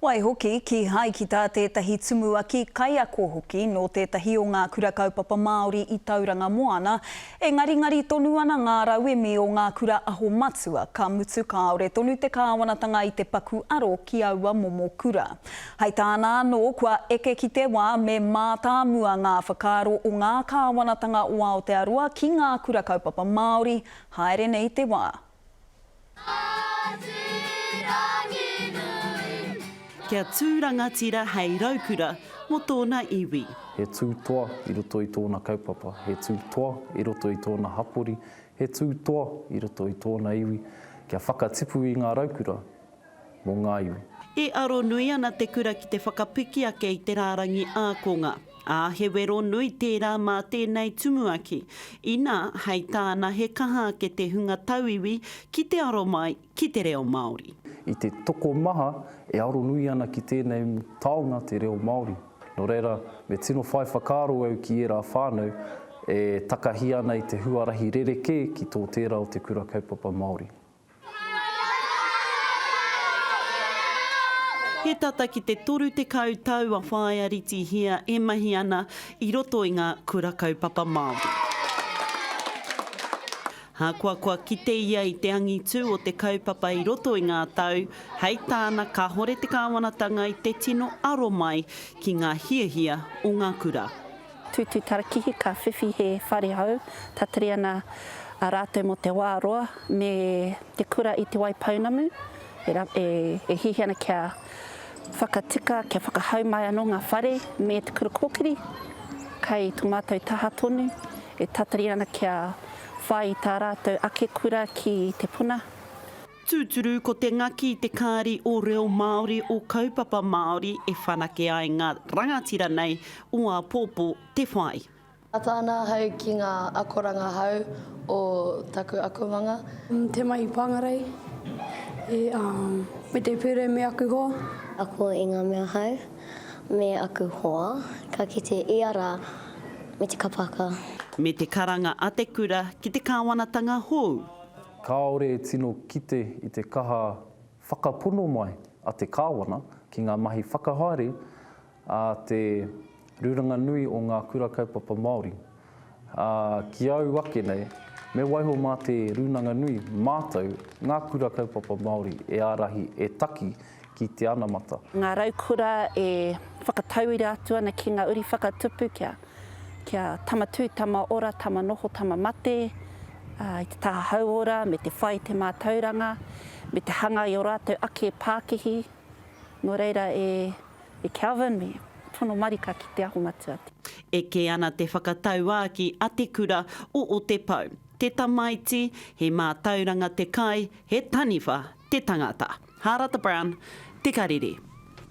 Wai hoki ki hai ki tā tētahi tumuaki kaiako hoki no tētahi o ngā kura kaupapa Māori i tauranga moana, e ngari tonu ana ngā rauemi o ngā kura aho matua ka mutu kāore tonu te kāwanatanga i te paku aro ki aua momo kura. Hei tāna anō kua eke ki te wā me mātāmua ngā whakaaro o ngā kāwanatanga o Aotearoa ki ngā kura kaupapa Māori, haere nei te wā. Kia tūrangatira hei raukura mo tōna iwi. He tūtoa i roto i tōna kaupapa, he tūtoa i roto i tōna hapori, he tūtoa i roto i tōna iwi, kia whakatipu i ngā raukura mō ngā iwi. E aro nui ana te kura ki te whakapiki ake i te rārangi ākonga. A he wero nui tērā mā tēnei tumuaki. Ina hei tāna he kaha ake te hunga tauiwi ki te aro mai ki te reo Māori. I te toko maha e aro nui ana ki tēnei taonga te reo Māori. No reira, me tino whai whakaaro au ki e rā whānau, e takahi ana i te huarahi rereke ki tō tērā o te kura kaupapa Māori. He tata ki te toru te kautau a whaiariti hia e mahi ana i roto i ngā kura kaupapa Māori. Hākua kite ia i te angitu o te kaupapa i roto i ngā tau, hei tāna ka hore te kāwanatanga i te tino aro mai ki ngā hiahia o ngā kura. Tūtū tarakihi ka whiwhi he whare hau, tatari ana a rātou mo te wāroa me te kura i te Waipounamu, e hihi ana kia whakatika, kia whakahau mai anō ngā whare me te kura kōkiri, kei tō mātou taha tonu, e tatari ana kia whai tā rātou ake kura ki te puna. Tūturu ko te ngaki i te kāri o reo Māori o kaupapa Māori e whanake ai ngā rangatira nei o a pōpō te whai. Tāna hau ki ngā akoranga hau o taku akumanga. Te mahi pangarei, me te pere me aku hoa. Ako i ngā mea hau, me aku hoa, ka ki te iara me te kapaka. Me te karanga a te kura ki te kāwanatanga hou. Kāore e tino kite i te kaha whakapono mai a te kāwana ki ngā mahi whakahaere a te ruranga nui o ngā kura kaupapa Māori. Ki au ake nei, me waiho mā te ruranga nui mātou, ngā kura kaupapa Māori e ārahi e taki ki te anamata. Ngā raukura e whakatauira atu ana ki ngā uri whakatupu kia tamatū, tama ora, tama noho, tama mate, i te taha hauora, me te whai te mātauranga, me te hanga i o rātou ake Pākehi. Nō reira e Calvin me tono marika ki te aho matua. E ke ana te whakatauaki a te kura o te pau. Te tamaiti, he mātauranga te kai, he taniwha, te tangata. Harata Brown, te karere.